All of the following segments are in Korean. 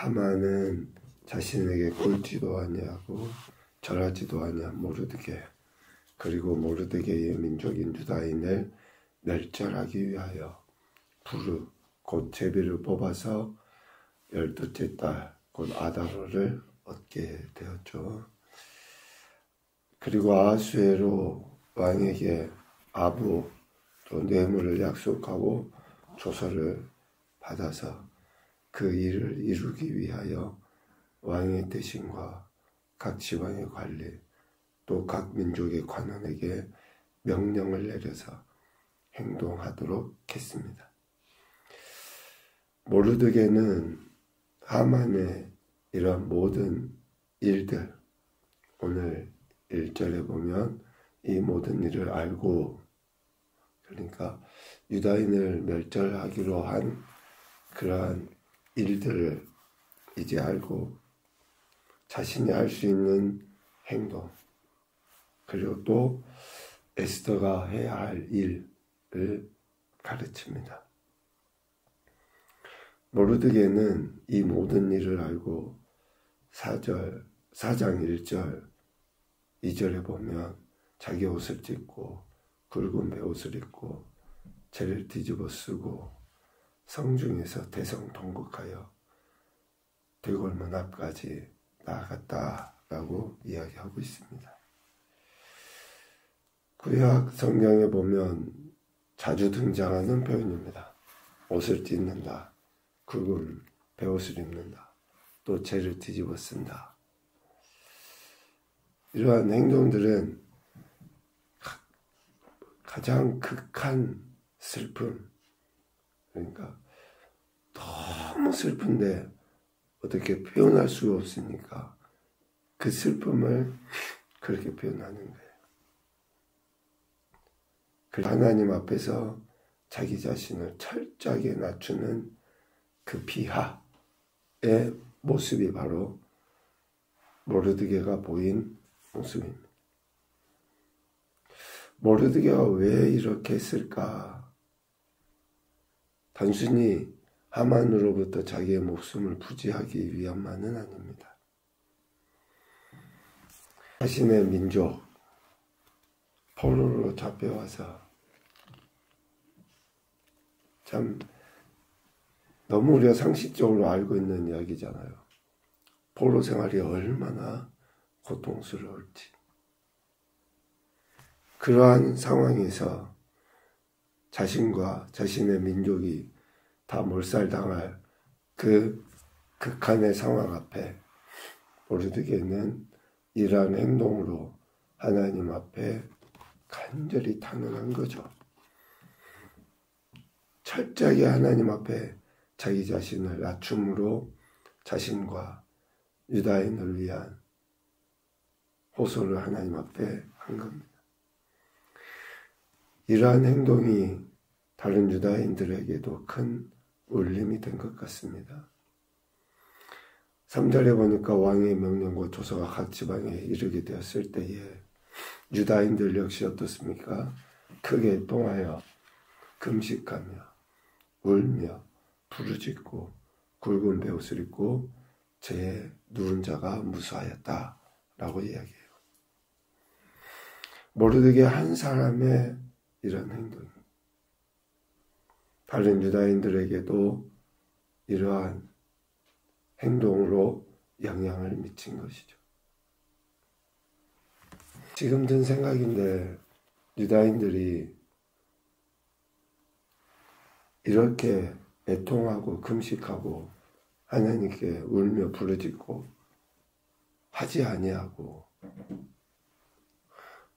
하만은 자신에게 꼴지도 아니하고 절하지도 아니한 모르드게, 그리고 모르드게의 민족인 유다인을 멸절하기 위하여 부르 곧 제비를 뽑아서 12째 달 곧 아다로를 얻게 되었죠. 그리고 아하수에로 왕에게 아부 또 뇌물을 약속하고 조서를 받아서 그 일을 이루기 위하여 왕의 대신과 각 지방의 관리 또 각 민족의 관원에게 명령을 내려서 행동하도록 했습니다. 모르드게는 하만의 이런 모든 일들, 오늘 1절에 보면 이 모든 일을 알고, 그러니까 유다인을 멸절하기로 한 그러한 일들을 이제 알고 자신이 할 수 있는 행동, 그리고 또 에스더가 해야 할 일을 가르칩니다. 모르드게는 이 모든 일을 알고 4장 1절 2절에 보면 자기 옷을 찢고 굵은 베옷을 입고 재를 뒤집어 쓰고 성중에서 대성통곡하여 대궐문 앞까지 나아갔다라고 이야기하고 있습니다. 구약 성경에 보면 자주 등장하는 표현입니다. 옷을 찢는다, 굵은 베옷을 입는다, 또 재를 뒤집어 쓴다. 이러한 행동들은 가장 극한 슬픔, 그러니까 너무 슬픈데 어떻게 표현할 수가 없으니까 그 슬픔을 그렇게 표현하는 거예요. 하나님 앞에서 자기 자신을 철저하게 낮추는 그 비하의 모습이 바로 모르드게가 보인 모습입니다. 모르드게가 왜 이렇게 했을까? 단순히 하만으로부터 자기의 목숨을 부지하기 위함만은 아닙니다. 자신의 민족 포로로 잡혀와서 참 너무 우리가 상식적으로 알고 있는 이야기잖아요. 포로 생활이 얼마나 고통스러울지. 그러한 상황에서 자신과 자신의 민족이 다 몰살당할 그 극한의 상황 앞에 모르드게는 이러한 행동으로 하나님 앞에 간절히 탄원한 거죠. 철저하게 하나님 앞에 자기 자신을 낮춤으로 자신과 유다인을 위한 호소를 하나님 앞에 한 겁니다. 이러한 행동이 다른 유다인들에게도 큰 울림이 된 것 같습니다. 3절에 보니까 왕의 명령과 조서가 각 지방에 이르게 되었을 때에 유다인들 역시 어떻습니까? 크게 통하여 금식하며 울며 부르짖고 굵은 베옷을 입고 제 누운 자가 무수하였다라고 이야기해요. 모르드게 한 사람의 이런 행동, 다른 유다인들에게도 이러한 행동으로 영향을 미친 것이죠. 지금 든 생각인데 유다인들이 이렇게 애통하고 금식하고 하나님께 울며 부르짖고 하지 아니하고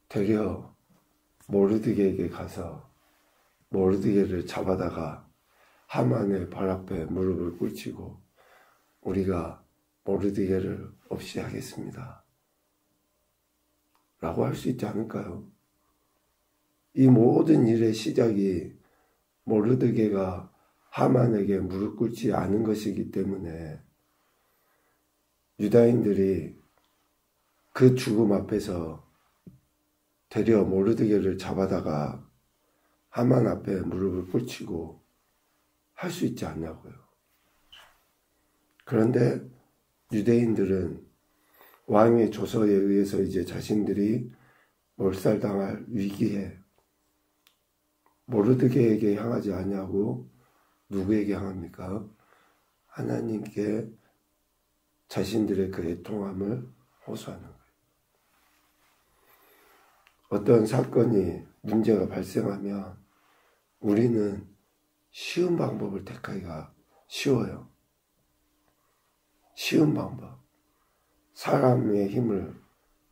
되려 모르드게에게 가서 모르드게를 잡아다가 하만의 발 앞에 무릎을 꿇치고 우리가 모르드게를 없이 하겠습니다 라고 할 수 있지 않을까요? 이 모든 일의 시작이 모르드게가 하만에게 무릎 꿇지 않은 것이기 때문에 유다인들이 그 죽음 앞에서 되려 모르드게를 잡아다가 하만 앞에 무릎을 꿇치고 할 수 있지 않냐고요. 그런데 유대인들은 왕의 조서에 의해서 이제 자신들이 몰살당할 위기에 모르드게에게 향하지 아니하고 누구에게 향합니까? 하나님께 자신들의 그 애통함을 호소하는 거예요. 어떤 사건이 문제가 발생하면 우리는 쉬운 방법을 택하기가 쉬워요. 쉬운 방법. 사람의 힘을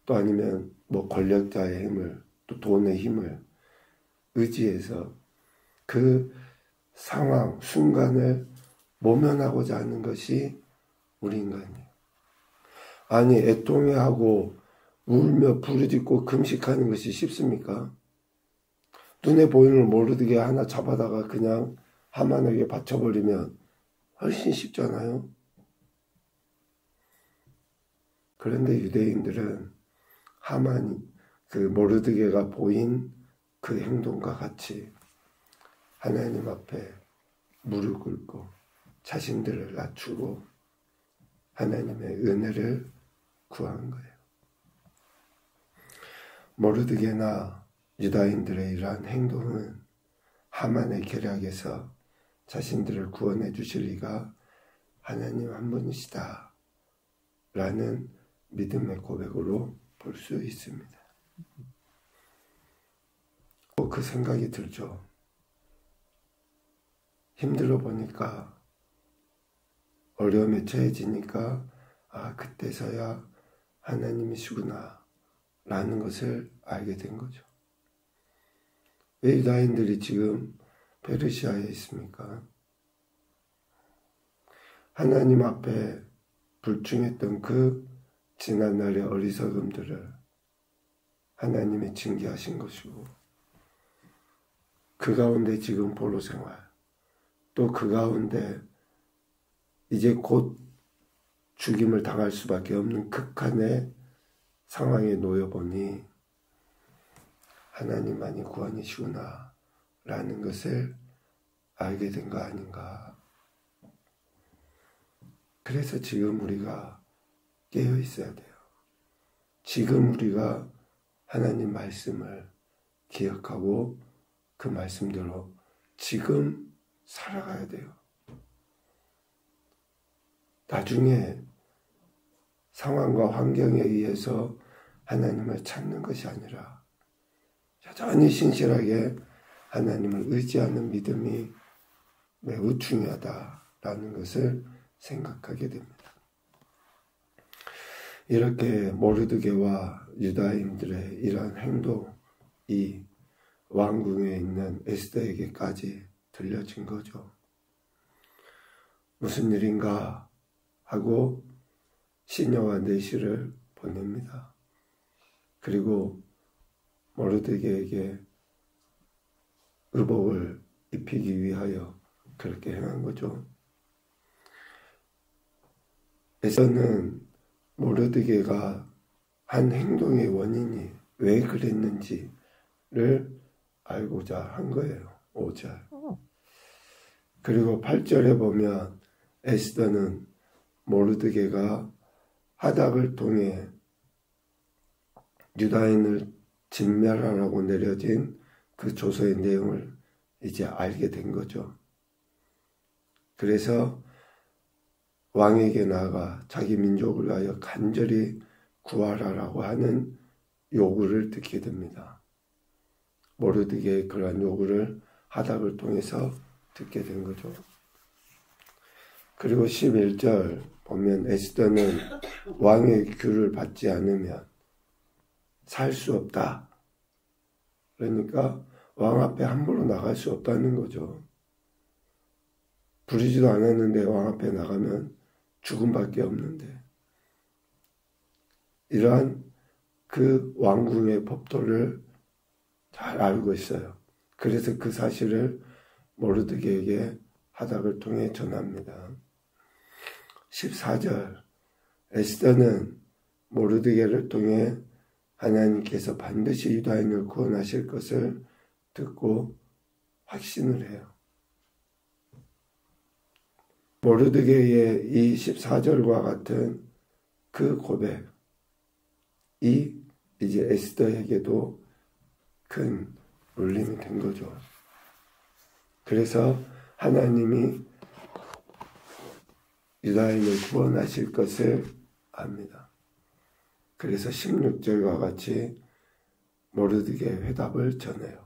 또 아니면 권력자의 힘을 또 돈의 힘을 의지해서 그 상황, 순간을 모면하고자 하는 것이 우리 인간이에요. 아니, 애통해하고 울며 부르짖고 금식하는 것이 쉽습니까? 눈에 보이는 모르드게 하나 잡아다가 그냥 하만에게 바쳐버리면 훨씬 쉽잖아요. 그런데 유대인들은 하만이 그 모르드게가 보인 그 행동과 같이 하나님 앞에 무릎 꿇고 자신들을 낮추고 하나님의 은혜를 구한 거예요. 모르드게나 유다인들의 이러한 행동은 하만의 계략에서 자신들을 구원해 주실 이가 하나님 한 분이시다 라는 믿음의 고백으로 볼 수 있습니다. 또 그 생각이 들죠. 힘들어 보니까 어려움에 처해지니까 그때서야 하나님이시구나 라는 것을 알게 된 거죠. 왜 유다인들이 지금 페르시아에 있습니까? 하나님 앞에 불충했던 그 지난날의 어리석음들을 하나님이 징계하신 것이고 그 가운데 지금 포로 생활 또 그 가운데 이제 곧 죽임을 당할 수밖에 없는 극한의 상황에 놓여보니 하나님만이 구원이시구나 라는 것을 알게 된 거 아닌가. 그래서 지금 우리가 깨어 있어야 돼요. 지금 우리가 하나님 말씀을 기억하고 그 말씀대로 지금 살아가야 돼요. 나중에 상황과 환경에 의해서 하나님을 찾는 것이 아니라 여전히 신실하게 하나님을 의지하는 믿음이 매우 중요하다라는 것을 생각하게 됩니다. 이렇게 모르드게와 유다인들의 이러한 행동이 왕궁에 있는 에스더에게까지 들려진 거죠. 무슨 일인가 하고 시녀와 내시를 보냅니다. 그리고 모르드게에게 의복을 입히기 위하여 그렇게 행한 거죠. 에서는 모르드게가 한 행동의 원인이 왜 그랬는지를 알고자 한 거예요. 5절. 그리고 8절에 보면 에스더는 모르드게가 하닥을 통해 유다인을 진멸하라고 내려진 그 조서의 내용을 이제 알게 된 거죠. 그래서 왕에게 나아가 자기 민족을 위하여 간절히 구하라라고 하는 요구를 듣게 됩니다. 모르드게의 그러한 요구를 하닥을 통해서 듣게 된 거죠. 그리고 11절 보면 에스더는 왕의 규를 받지 않으면 살 수 없다. 그러니까 왕 앞에 함부로 나갈 수 없다는 거죠. 부리지도 않았는데 왕 앞에 나가면 죽음밖에 없는데 이러한 그 왕궁의 법도를 잘 알고 있어요. 그래서 그 사실을 모르드게에게 하닥을 통해 전합니다. 14절 에스더는 모르드게를 통해 하나님께서 반드시 유다인을 구원하실 것을 듣고 확신을 해요. 모르드게의 이 14절과 같은 그 고백이 이제 에스더에게도 큰 울림이 된 거죠. 그래서 하나님이 유다인을 구원하실 것을 압니다. 그래서 16절과 같이 모르드게의 회답을 전해요.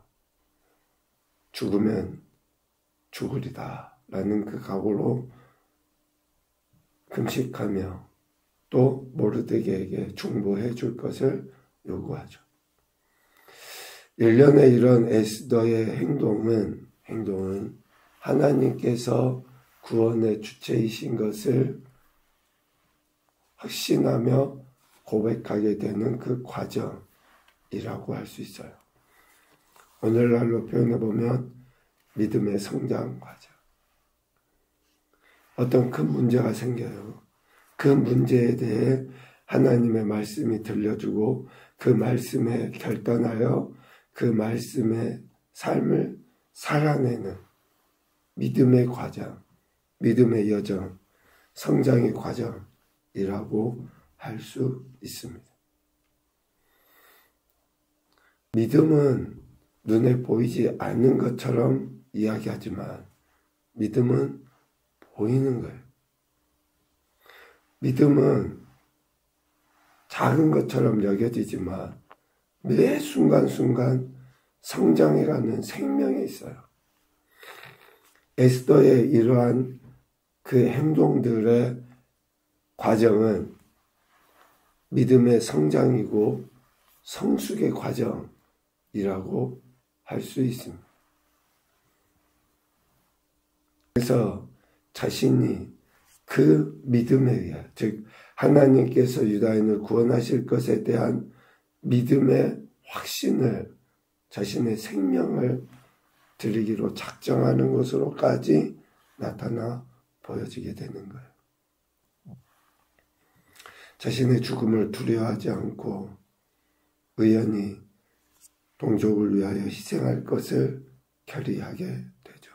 죽으면 죽으리다 라는 그 각오로 금식하며 또 모르드게에게 중보해 줄 것을 요구하죠. 일련의 이런 에스더의 행동은 하나님께서 구원의 주체이신 것을 확신하며 고백하게 되는 그 과정이라고 할 수 있어요. 오늘날로 표현해보면 믿음의 성장 과정. 어떤 큰 문제가 생겨요. 그 문제에 대해 하나님의 말씀이 들려주고 그 말씀에 결단하여 그 말씀의 삶을 살아내는 믿음의 과정, 믿음의 여정, 성장의 과정이라고 할 수 있습니다. 믿음은 눈에 보이지 않는 것처럼 이야기하지만 믿음은 보이는 거예요. 믿음은 작은 것처럼 여겨지지만 매 순간순간 성장해가는 생명이 있어요. 에스더의 이러한 그 행동들의 과정은 믿음의 성장이고 성숙의 과정이라고 할 수 있습니다. 그래서 자신이 그 믿음에 의해, 즉 하나님께서 유다인을 구원하실 것에 대한 믿음의 확신을 자신의 생명을 드리기로 작정하는 것으로까지 나타나 보여지게 되는 거예요. 자신의 죽음을 두려워하지 않고 의연히 동족을 위하여 희생할 것을 결의하게 되죠.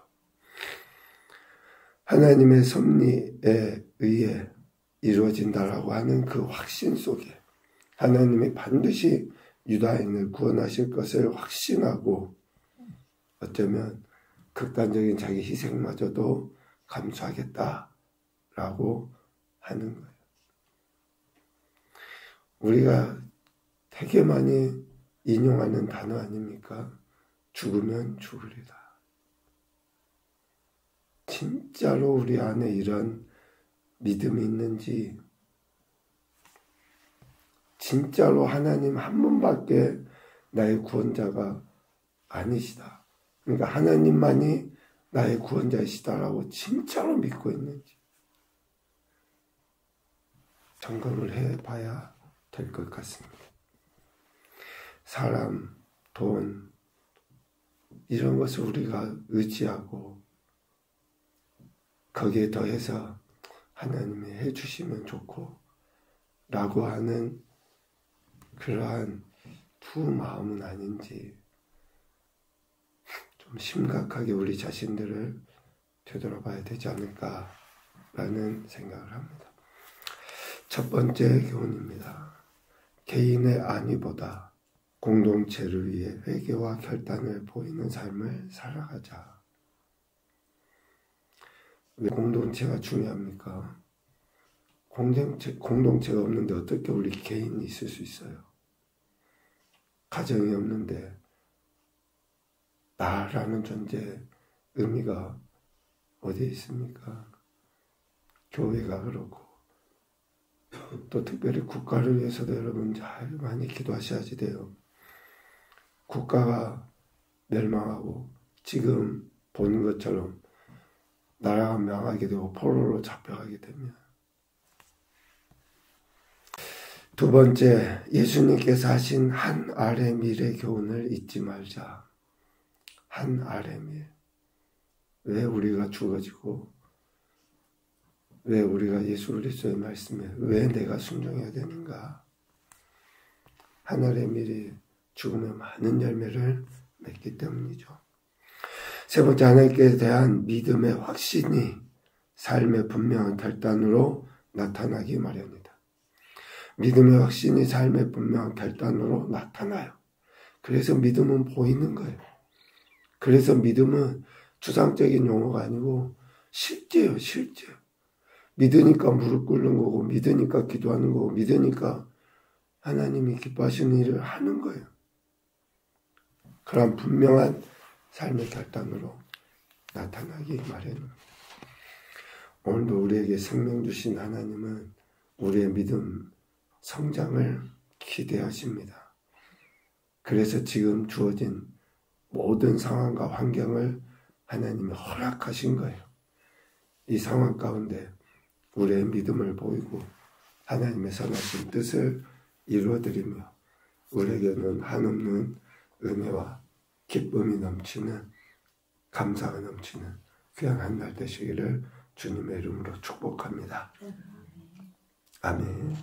하나님의 섭리에 의해 이루어진다라고 하는 그 확신 속에 하나님이 반드시 유다인을 구원하실 것을 확신하고 어쩌면 극단적인 자기 희생마저도 감수하겠다라고 하는 거예요. 우리가 되게 많이 인용하는 단어 아닙니까? 죽으면 죽으리라. 진짜로 우리 안에 이런 믿음이 있는지, 진짜로 하나님 한 분밖에 나의 구원자가 아니시다. 그러니까 하나님만이 나의 구원자이시다라고 진짜로 믿고 있는지 점검을 해봐야 될 것 같습니다. 사람, 돈, 이런 것을 우리가 의지하고 거기에 더해서 하나님이 해주시면 좋고 라고 하는 그러한 두 마음은 아닌지 좀 심각하게 우리 자신들을 되돌아봐야 되지 않을까라는 생각을 합니다. 첫 번째 교훈입니다. 개인의 안위보다 공동체를 위해 회개와 결단을 보이는 삶을 살아가자. 왜 공동체가 중요합니까? 공동체가 없는데 어떻게 우리 개인이 있을 수 있어요? 가정이 없는데 나라는 존재의 의미가 어디에 있습니까? 교회가 그렇고 또 특별히 국가를 위해서도 여러분 잘 많이 기도하셔야지 돼요. 국가가 멸망하고 지금 보는 것처럼 나라가 망하게 되고 포로로 잡혀가게 되면, 두 번째, 예수님께서 하신 한 알의 밀의 교훈을 잊지 말자. 한 알의 밀. 왜 우리가 죽어지고 왜 우리가 예수 그리스도의 말씀에 왜 내가 순종해야 되는가? 한 알의 밀이 죽으면 많은 열매를 맺기 때문이죠. 세 번째, 하나님께 대한 믿음의 확신이 삶의 분명한 결단으로 나타나기 마련이다. 믿음의 확신이 삶의 분명한 결단으로 나타나요. 그래서 믿음은 보이는 거예요. 그래서 믿음은 추상적인 용어가 아니고 실제예요, 실제. 믿으니까 무릎 꿇는 거고, 믿으니까 기도하는 거고, 믿으니까 하나님이 기뻐하시는 일을 하는 거예요. 그런 분명한 삶의 결단으로 나타나기 마련입니다. 오늘도 우리에게 생명 주신 하나님은 우리의 믿음 성장을 기대하십니다. 그래서 지금 주어진 모든 상황과 환경을 하나님이 허락하신 거예요. 이 상황 가운데 우리의 믿음을 보이고 하나님의 선하신 뜻을 이루어드리며 우리에게는 한없는 은혜와 기쁨이 넘치는 감사가 넘치는 귀한 한 날 되시기를 주님의 이름으로 축복합니다. 아멘.